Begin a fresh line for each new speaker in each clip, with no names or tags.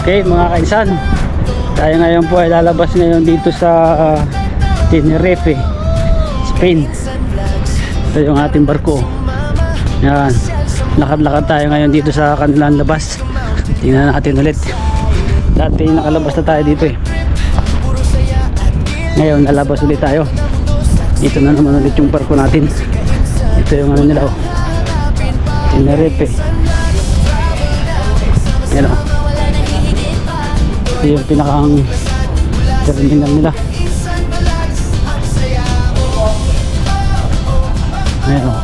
Okay mga kainsan, tayo ngayon po ay lalabas ngayon dito sa Tenerife, Spain. Ito yung ating barko. Yan, lakad-lakad tayo ngayon dito sa kanilang labas. Tingnan natin ulit. Dati nakalabas na tayo dito eh. Ngayon lalabas ulit tayo. Dito na naman ulit yung barko natin. Ito yung ano nila oh, Tenerife. Yan oh, ito yung pinakang terminal nila. Ayan o.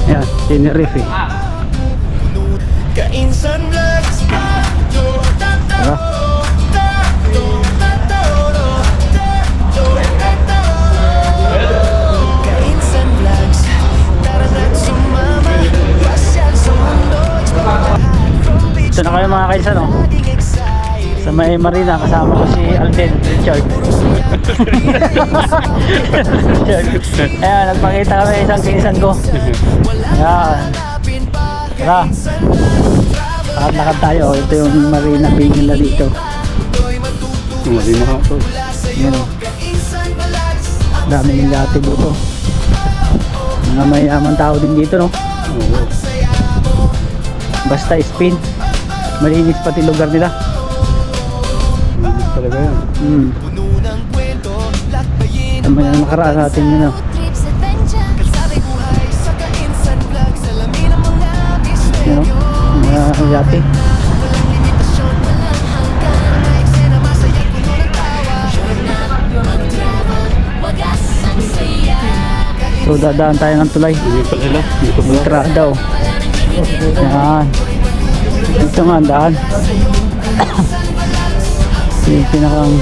Ayan, Tenerife. Tara. Ito na kayo mga kainsan no? Sa may marina kasama ko si Alden Richard. Ayan, nagpakita kami isang kainsan ko. Ayan, tara, lakad tayo. Ito yung marina bay nila dito.
Marina nga po.
Ayan o, dami ng yate buto. Mga mayaman tao din dito no.
Oo.
Basta Spain, malinis pati lugar nila.
Talaga yan.
Tama na nakaraan natin yun o. Yan o, mga yate. So dadaan tayo ng tulay.
Hindi pa sila. Hindi pa pala.
Ultra daw. Yan. Dito nga ang daan. Ito yung pinakang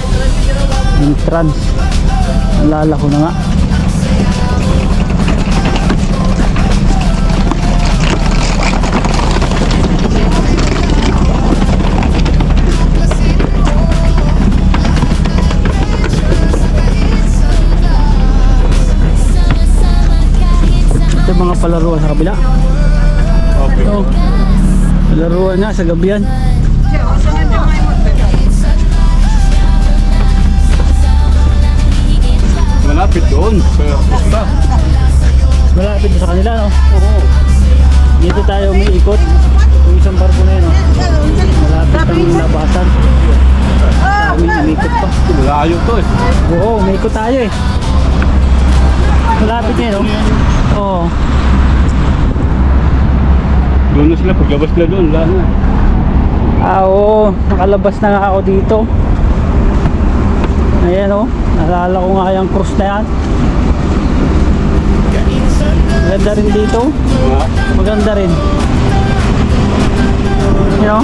entrance. Alala ko na nga. Ito yung mga palaruan sa kabila.
Okay.
Ito, palaruan nga sa gabi yan.
Malapit doon. Basta.
Malapit sa kanila no?
Oo.
Dito tayo umiikot. Yung isang barko na yun no? Malapit ang labasan. Kami umiikot pa.
Malayo to eh.
Oo, umiikot tayo eh. Malapit niya no? Oo.
Doon na sila. Paglabas na doon. Wala na.
Oo, nakalabas na nga ako dito. Ayan o, naalala ko nga yung cruise na yan. Maganda rin dito. Maganda rin. You know?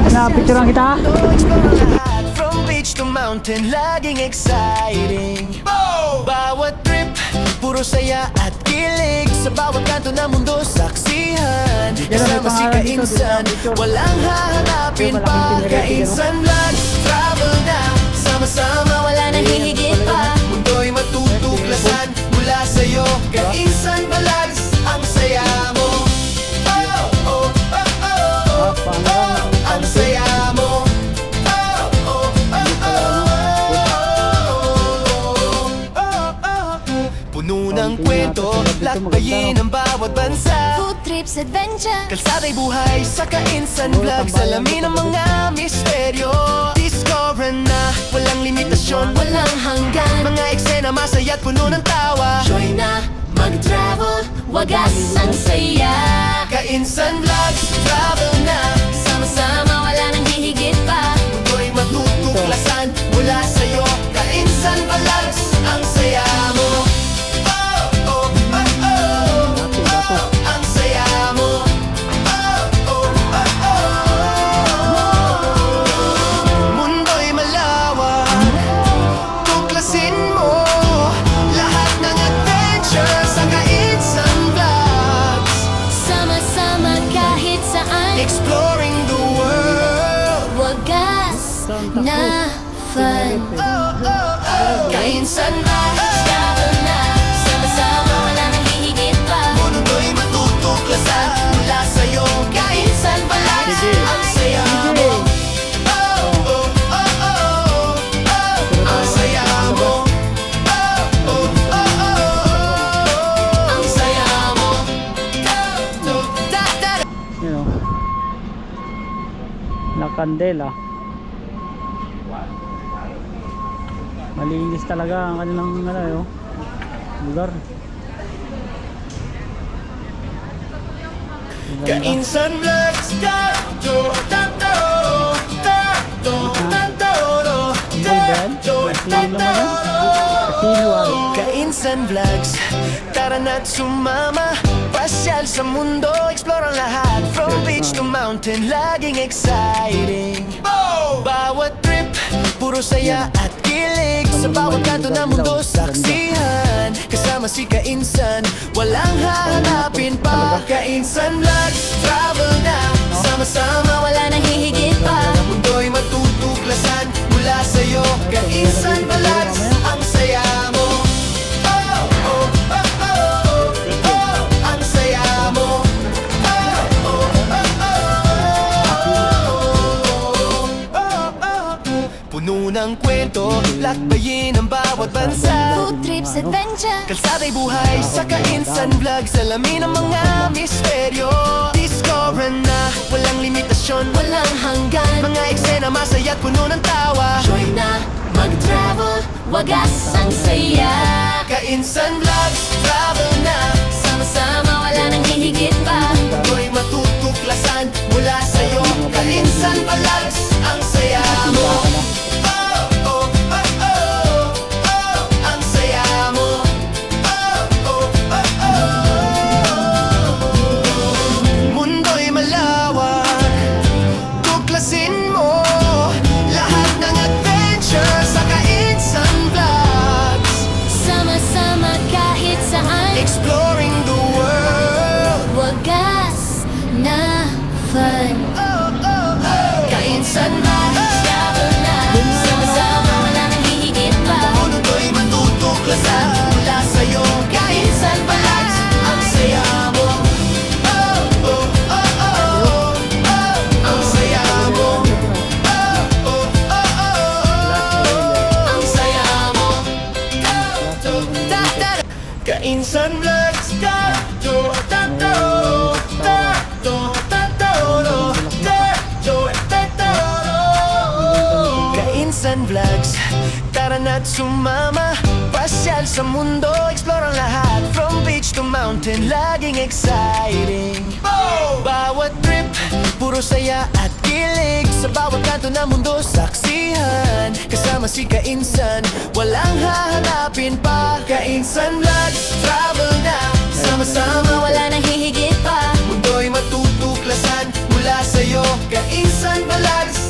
Napicturean kita.
From beach to mountain, laging exciting. Bawat trip, puro saya at kilig. Sa bawat kanto ng mundo, saksihan. Kasama si Kainsan, walang hahanapin pa. Kainsan Vlogs, travel na. Sama-sama, wala nang hihigit pa. Mundo'y matutuklasan mula sa'yo. Kainsan Vlogs, ang saya mo. Oh, oh, oh, oh, oh. Ang saya mo. Oh, oh, oh, oh. Puno ng kwento, lakbayin ang bawat bansa.
Food trips, adventure.
Kalsada'y buhay sa Kainsan Vlogs. Alamin ang mga misteryo. Discover na walang limitasyon,
Walang hanggan.
mga eksena masaya at puno ng tawa.
Joy na mag-travel, wagas ang saya.
Kainsan Vlogs, travel na.
Sama-sama, wala nang hihigit pa.
Mundo'y matutuklasan mula sa'yo. Kainsan Vlogs, ang saya mo. Oh, oh, oh, oh. Oh, ang saya mo. Oh, oh, oh, oh. Mundo'y malawak, tuklasin mo lahat ng adventure sa Kainsan Vlogs.
Sama-sama kahit saan.
Exploring the world.
na fun. Kainsan vlogs, travel na sama-sama, wala nang hihigit pa.
Mundo'y matutuklasan mula sa'yo. Kainsan vlogs,
Sige.
ang saya mo. Oh, oh, oh, oh, oh. Ang saya mo. Oh, oh, oh, oh. Ang saya mo.
Yun o. La Candela. Malinis talaga ang kanilang lugar. Ang ganda.
Kainsan vlogs, tato, tato, tato, tato, tato, tato. Kainsan vlogs, tara na't sumama. Pasyal sa mundo, explore ang lahat. From beach to mountain, laging exciting. Bawat trip, puro saya at kilig. Sa bawat kanto ng mundo, saksihan. Kasama si Kainsan, walang hahanapin pa. Kainsan vlogs, travel na sama-sama,
Wala nang hihigit pa.
mundo'y matutuklasan mula sa'yo. Kainsan vlogs, ang saya mo. Oh, oh, oh, oh, oh. Ang saya mo. Oh, oh, oh, oh, oh. Puno ng kwento, lakbayin ang bawat bansa.
Food trips, adventure.
Kalsada'y buhay sa Kainsan Vlogs. Alamin ang mga misteryo. Discover na walang limitasyon,
Walang hanggan.
mga eksena masaya't puno ng tawa.
Join na mag-travel, wagas ang saya.
Kainsan Vlogs, travel na
Sama-sama, wala nang hihigit pa.
Mundo'y matutuklasan mula sa'yo. Kainsan Vlogs, ang saya mo. Oh, oh, oh, oh, oh. Ang saya mo. Oh, oh, oh, oh. Mundo'y malawak, tuklasin mo lahat ng adventure sa Kainsan Vlogs.
Sama-sama kahit saan,
Exploring the world.
wagas na fun.
Kainsan Vlogs,
Travel na sama-sama, wala nang hihigit pa.
mundo'y matutuklasan mula sa'yo. Kainsan Vlogs, ang saya mo. Oh, oh, oh, oh, oh. Ang saya mo. Oh, oh, oh, oh. Ang saya mo. Kainsan Vlogs, tato, tato, tato, tato, tato, tato. Kainsan Vlogs, tara na't sumama. Pasyal sa mundo, explore ang lahat. From beach to mountain, laging exciting. Bawat trip, puro saya at kilig. Sa bawat kanto ng mundo, saksihan. Kasama si Kainsan, walang hahanapin pa. Kainsan Vlogs, travel na sama-sama,
Wala nang hihigit pa.
mundo'y matutuklasan mula sa'yo. Kainsan Vlogs,